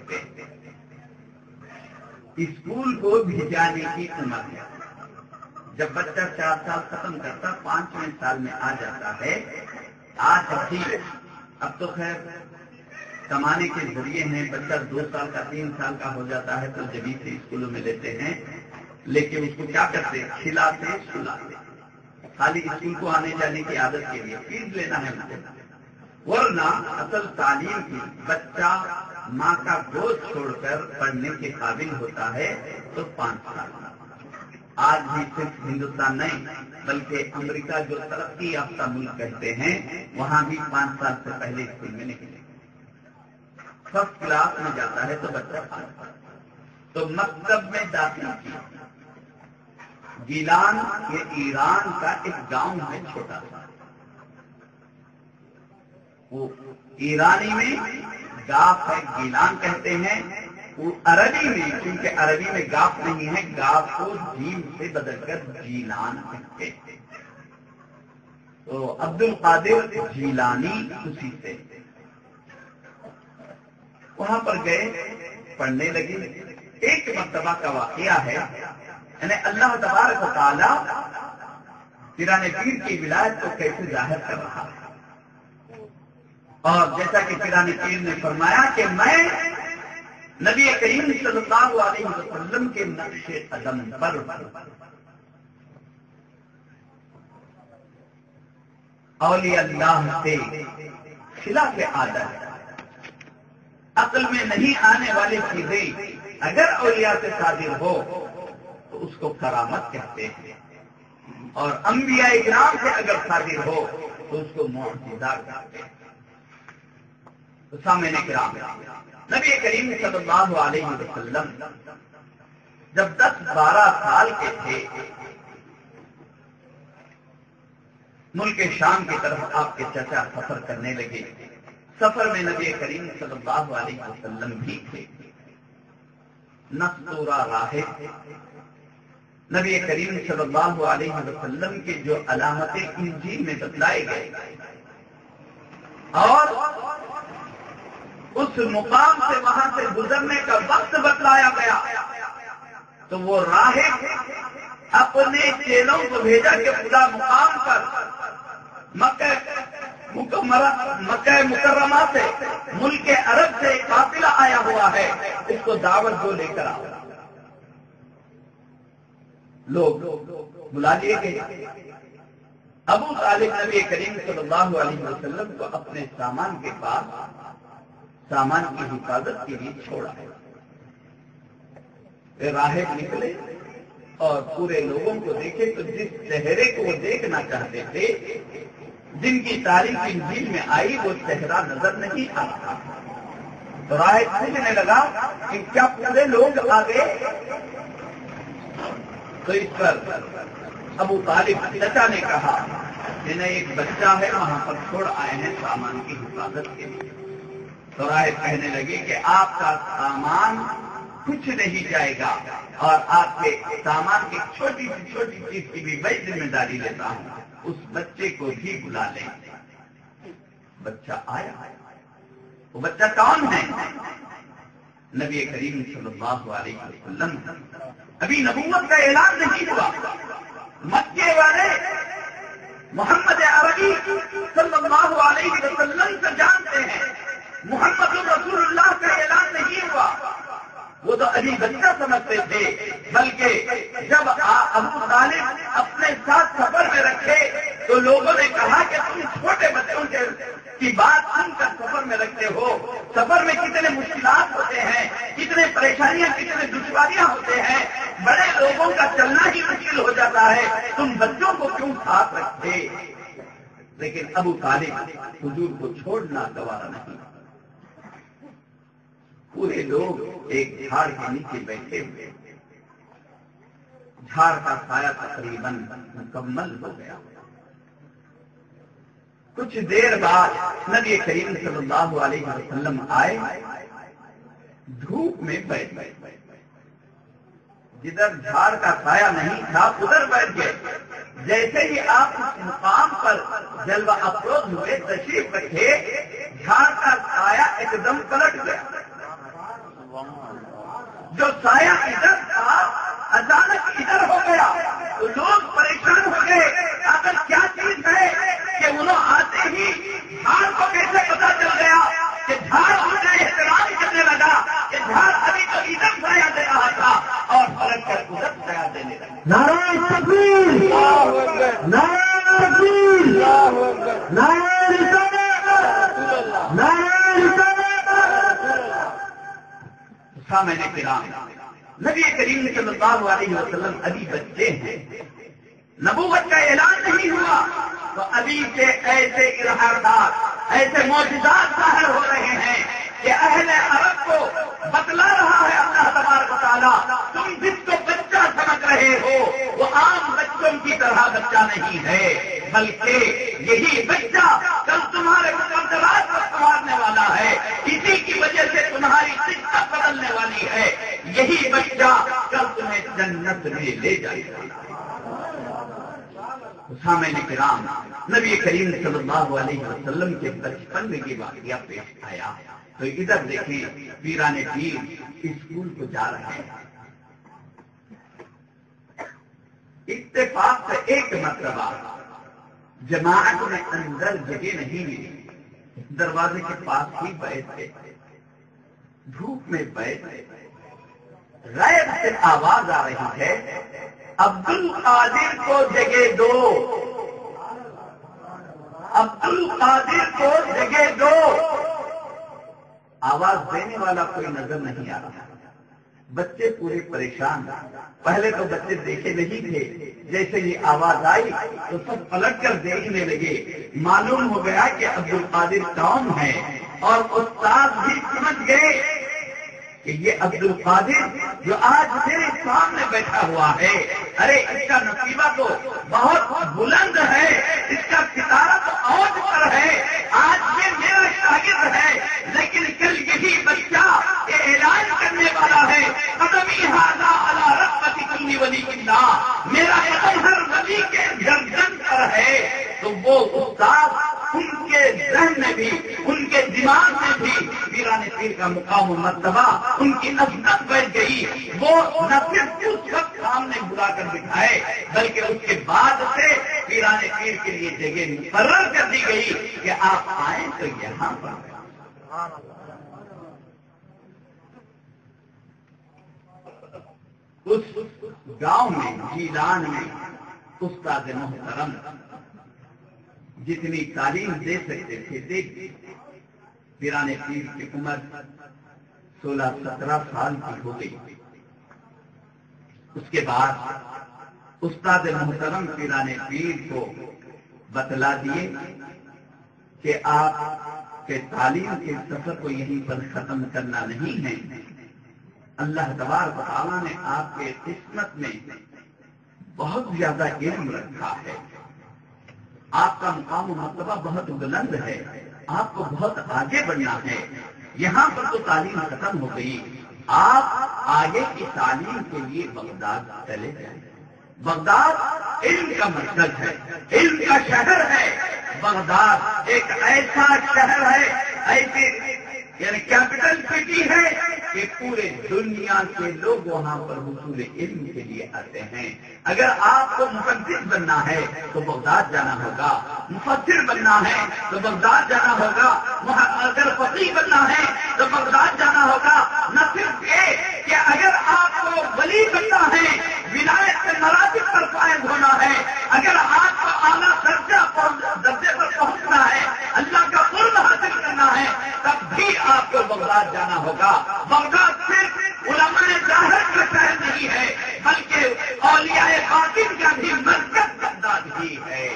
کہتے ہیں۔ اسکول کو بھیجانے کی عمر ہے، جب بچہ 4 سال ختم کرتا 5ویں سال میں آ جاتا ہے۔ آج بھی اب تو خیر کمانے کے ذریعے ہیں، بچہ 2 سال کا 3 سال کا ہو جاتا ہے تو جبھی سے اسکولوں میں لیتے ہیں، لیکن اس کو کیا کرتے، کھلاتے سلاتے، خالی اسکول کو آنے جانے کی عادت کے لیے فیس لینا ہے ان کو، ورنہ اصل تعلیم کی بچہ ماں کا گود چھوڑ کر پڑھنے کے قابل ہوتا ہے تو 5 سال۔ آج بھی صرف ہندوستان نہیں بلکہ امریکہ جو ترقی یافتہ ملک کہتے ہیں وہاں بھی 5 سال سے پہلے اسکول میں نہیں، فرسٹ کلاس میں جاتا ہے تو بچہ 5 سال۔ تو مکتب میں داخل کیا، گیلان یہ ایران کا ایک گاؤں ہے چھوٹا سا، وہ ایرانی میں گاف ہے، گیلان کہتے ہیں، وہ عربی میں کیونکہ عربی میں گاف نہیں ہے، گاف کو جیم سے بدل کر جیلان کہتے ہیں۔ تو عبد القادر جیلانی اسی سے وہاں پر گئے، پڑھنے لگے۔ ایک مرتبہ کا واقعہ ہے، یعنی اللہ تبارک و تعالی پیران پیر کی ولایت کو کیسے ظاہر کر رہا ہے، اور جیسا کہ پیران پیر نے فرمایا کہ میں نبی کریم صلی اللہ علیہ وسلم کے نقش قدم پر اولیاء اللہ سے خلاف عادت، عقل میں نہیں آنے والی چیزیں اگر اولیاء سے صادر ہو تو اس کو کرامت کہتے ہیں، اور انبیاء اکرام سے اگر صادر ہو تو اس کو معجزہ کہتے ہیں۔ تو سامعین کرام، نبی کریم صلی اللہ علیہ وسلم جب 10-12 سال کے تھے، ملک شام کی طرف آپ کے چچا سفر کرنے لگے۔ سفر میں نبی کریم صلی اللہ علیہ وسلم بھی تھے، نستورا راہب نبی کریم صلی اللہ علیہ وسلم کے جو علامتیں انجیل میں بتلائے گئے اور اس مقام سے وہاں سے گزرنے کا وقت بتلایا گیا، تو وہ راہب اپنے چیلوں کو بھیجا کہ خدا مقام پر مکہ مکرمہ سے ملک عرب سے ایک قافلہ آیا ہوا ہے، اس کو دعوت دو، لے کر آؤ۔ لوگ بلا لیے گئے۔ ابو طالب نبی کریم صلی اللہ علیہ وسلم کو اپنے سامان کے پاس سامان کی حفاظت کے لیے چھوڑا ہے۔ راہب نکلے اور پورے لوگوں کو دیکھے تو جس چہرے کو وہ دیکھنا چاہتے تھے، جن کی تاریخ انجیل میں آئی، وہ چہرہ نظر نہیں آتا۔ تو راہب پوچھنے لگا کہ کیا پورے لوگ آ گئے؟ تو اس پر ابو طالب چچا نے کہا انہیں ایک بچہ ہے وہاں پر چھوڑ آئے ہیں سامان کی حفاظت کے لیے۔ تو راہب کہنے لگے کہ آپ کا سامان کچھ نہیں جائے گا، اور آپ کے سامان کی چھوٹی سی چھوٹی چیز کی بھی میں ذمہ داری لیتا ہوں، اس بچے کو بھی بلا لیں۔ بچہ آیا۔ وہ بچہ کون ہے؟ نبی کریم صلی اللہ علیہ وسلم۔ ابھی نبوت کا اعلان نہیں ہوا، مکے والے محمد عربی صلی اللہ علیہ وسلم سے جانتے ہیں، محمد رسول اللہ کا اعلان نہیں ہوا، وہ تو ابھی بچہ سمجھتے تھے۔ بلکہ جب ابو طالب اپنے ساتھ سفر میں رکھے تو لوگوں نے کہا کہ تم چھوٹے بچوں کی بات سن کر سفر میں رکھتے ہو، سفر میں کتنے مشکلات ہوتے ہیں، کتنے پریشانیاں، کتنے دشواریاں ہوتے ہیں، بڑے لوگوں کا چلنا ہی مشکل ہو جاتا ہے، تم بچوں کو کیوں ساتھ رکھتے؟ لیکن ابو طالب حضور کو چھوڑنا گوارا نہیں۔ پورے لوگ ایک جھاڑ کے نیچے بیٹھے ہوئے، جھاڑ کا سایہ تقریباً مکمل ہو گیا۔ کچھ دیر بعد نبی کریم صلی اللہ علیہ وسلم آئے، دھوپ میں بیٹھ گئے، جدھر جھاڑ کا سایہ نہیں تھا ادھر بیٹھ گئے۔ جیسے ہی آپ اس مقام پر جلوہ افروز ہوئے، تشریف رکھے، جھاڑ کا سایہ ایک دم پلٹ گیا، جو سایہ ادھر تھا اچانک ادھر ہو گیا تو لوگ پریشان ہو گئے. اگر کیا چیز ہے کہ انہوں آتے ہی جھاڑ کو کیسے پتا چل گیا کہ جھاڑ ان کا احترام کرنے لگا کہ جھاڑ ابھی تو ادھر سایہ دے رہا تھا اور پلٹ کر ادھر سایہ دینے لگا. نعرہ تکبیر، نعرہ تکبیر، نعرہ رسالت، نعرہ رسالت. سامعین کرام، نبی کریم صلی اللہ علیہ وسلم ابھی بچے ہیں، نبوت کا اعلان نہیں ہوا تو ابھی سے ایسے ارحامات، ایسے معجزات ظاہر ہو رہے ہیں کہ اہل عرب کو بتلا رہا ہے اللہ تبارک و تعالیٰ، تم جس کو بچہ سمجھ رہے ہو وہ عام بچوں کی طرح بچہ نہیں ہے، بلکہ یہی بچہ کل تمہارے مقدرات کو سنوارنے والا ہے، اسی کی وجہ سے تمہاری قسمت بدلنے والی ہے. یہی بچہ کل تمہیں جنت میں لے جائے گا. سامعین کرام، نبی کریم صلی اللہ علیہ وسلم کے بچپن میں یہ واقعہ پیش آیا تو ادھر دیکھیں پیران پیر اسکول کو جا رہے ہیں. اتفاق سے ایک مرتبہ جماعت میں اندر جگہ نہیں ملی، دروازے کے پاس ہی بیٹھے، دھوپ میں بیٹھے، غیب سے آواز آ رہی ہے عبد القادر کو جگہ دو، عبد القادر کو جگہ دو. آواز دینے والا کوئی نظر نہیں آ رہا. بچے پورے پریشان. پہلے تو بچے دیکھے نہیں تھے، جیسے یہ آواز آئی تو سب پلٹ کر دیکھنے لگے. معلوم ہو گیا کہ عبد القادر کون ہے اور استاد بھی سمجھ گئے کہ یہ عبد القادر جو آج میرے سامنے بیٹھا ہوا ہے، ارے اس کا نصیبہ تو بہت بلند ہے، اس کا ستارہ تو اوج پر ہے، آج یہ میرا شاگرد ہے، لیکن کل یہی بچہ یہ اعلان کرنے والا ہے قدمی ھذا علی رغبت کل ولی اللہ، میرا قدم ہر ولی کے گردن پر ہے. تو وہ استاد ان کے ذہن میں بھی، ان کے دماغ میں بھی پیران پیر کا مقام و مرتبہ، ان کی عظمت بڑھ گئی. وہ نہ صرف اس وقت سامنے بلا کر بٹھائے بلکہ اس کے بعد سے پیران پیر کے لیے جگہ مقرر کر دی گئی کہ آپ آئیں تو یہاں پر. اس گاؤں میں جیلان میں استاد محترم جتنی تعلیم دے سکتے تھے دیکھ. پیران پیر کی عمر 16-17 سال کی ہو گئی. اس کے بعد استاد محترم پیران پیر کو بتلا دیے کہ آپ کے تعلیم کے سفر کو یہیں پر ختم کرنا نہیں ہے. اللہ تبارک و تعالیٰ نے آپ کے قسمت میں بہت زیادہ علم رکھا ہے، آپ کا مقام و مرتبہ بہت بلند ہے، آپ کو بہت آگے بڑھنا ہے. یہاں پر تو تعلیم ختم ہو گئی، آپ آگے کی تعلیم کے لیے بغداد چلے جائیں. بغداد علم کا مرکز ہے، علم کا شہر ہے. بغداد ایک ایسا شہر ہے، ایسی یعنی کیپٹل سٹی ہے کہ پورے دنیا کے لوگ وہاں پر حصول علم کے لیے آتے ہیں. اگر آپ کو محدث بننا ہے تو بغداد جانا ہوگا، مفسر بننا ہے تو بغداد جانا ہوگا، اگر فقیہ بننا ہے تو بغداد جانا ہوگا. نہ صرف یہ کہ اگر آپ کو ولی بننا ہے، ولایت کے مراتب پر فائز ہونا ہے، اگر آپ کو اعلیٰ درجے پر پہنچنا ہے، اللہ کا قرب حاصل کرنا ہے، تب بھی آپ کو بغداد جانا ہوگا. بغداد صرف علماء ظاہر کا شہر نہیں ہے بلکہ اولیاء باطن کا بھی مرکز بغداد ہی ہے.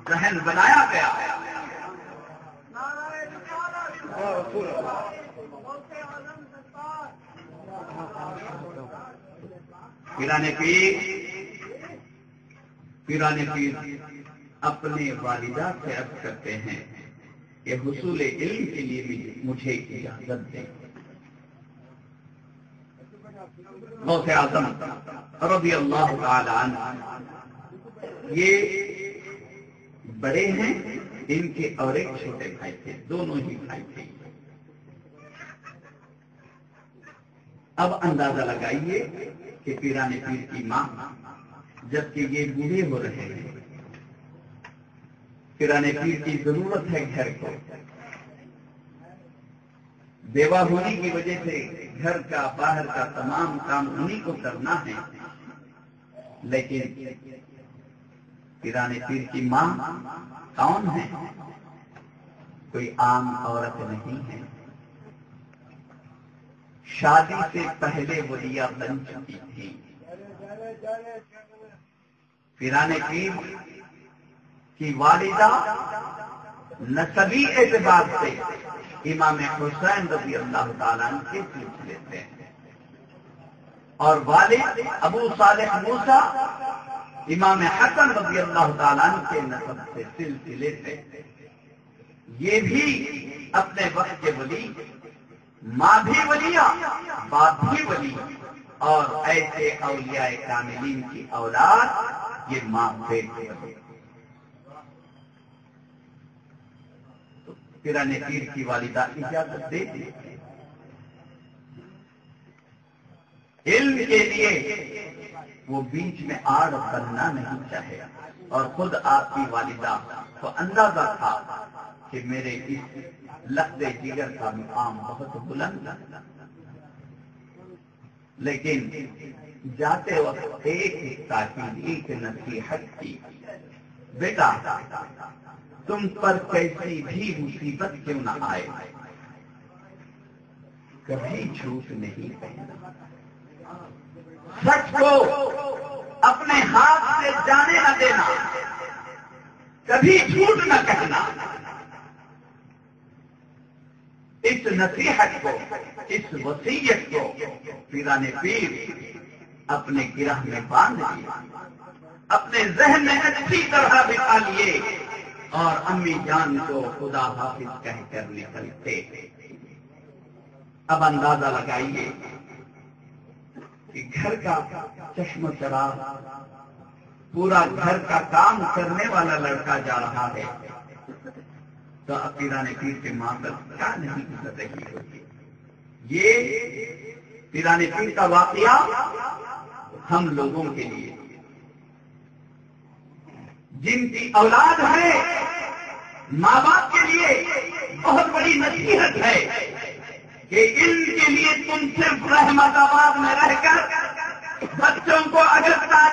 ذہن بنایا گیا ہے. پیران پیر اپنے والدہ سے عرض کرتے ہیں کہ حصول علم کے لیے مجھے اجازت دیں. غوث اعظم رضی اللہ تعالی عنہ یہ بڑے ہیں، ان کے اور ایک چھوٹے بھائی تھے، دونوں ہی بھائی تھے. اب اندازہ لگائیے کہ پیران پیر کی ماں جبکہ یہ بوڑھے ہو رہے ہیں، پیران پیر کی ضرورت ہے گھر کو، بیوہ ہونے کی وجہ سے گھر کا باہر کا تمام کام انہیں کو کرنا ہے، لیکن پیران پیر کی ماں کون ہے؟ کوئی عام عورت نہیں ہے، شادی سے پہلے ولیہ بن چکی تھی۔ پیران پیر کی والدہ نسبی اعتبار سے امام حسین رضی اللہ تعالیٰ عنہ کے سلسلے سے اور والد ابو صالح موسیٰ امام حسن رضی اللہ تعالیٰ عنہ کے نسب سے سلسلے سے، یہ بھی اپنے وقت کے ولی، ماں بھی ولیہ باپ بھی ولی، اور ایسے اولیاء کاملین کی اولاد یہ ماں بیٹ ولی۔ پیران پیر کی والدہ اجازت دے دی، علم کے لیے وہ بیچ میں آڑ بننا نہیں چاہے، اور خود آپ کی والدہ کو اندازہ تھا کہ میرے اس لخت جگر کا مقام بہت بلند، لیکن جاتے وقت ایک تاکید، ایک نصیحت کی، بیٹا تم پر کیسی بھی مصیبت کیوں نہ آئے کبھی جھوٹ نہیں کہنا، سچ کو اپنے ہاتھ سے جانے نہ دینا، کبھی جھوٹ نہ کہنا۔ اس نصیحت کو، اس وصیت کو پیران پیر اپنے گرہ میں باندھ لیا، اپنے ذہن میں اچھی طرح بٹھا لیے، اور امی جان کو خدا حافظ کہہ کر نکلتے۔ اب اندازہ لگائیے کہ گھر کا چشم و چراغ، پورا گھر کا کام کرنے والا لڑکا جا رہا ہے، تو اب پیران پیر کے ماں پر کیا نہیں گزر رہی ہوگی۔ یہ پیران پیر کا واقعہ ہم لوگوں کے لیے جن کی اولاد ہے، ماں باپ کے لیے بہت بڑی نصیحت ہے کہ علم کے لیے تم صرف رحمت آباد میں رہ کر بچوں کو اگر تعلیم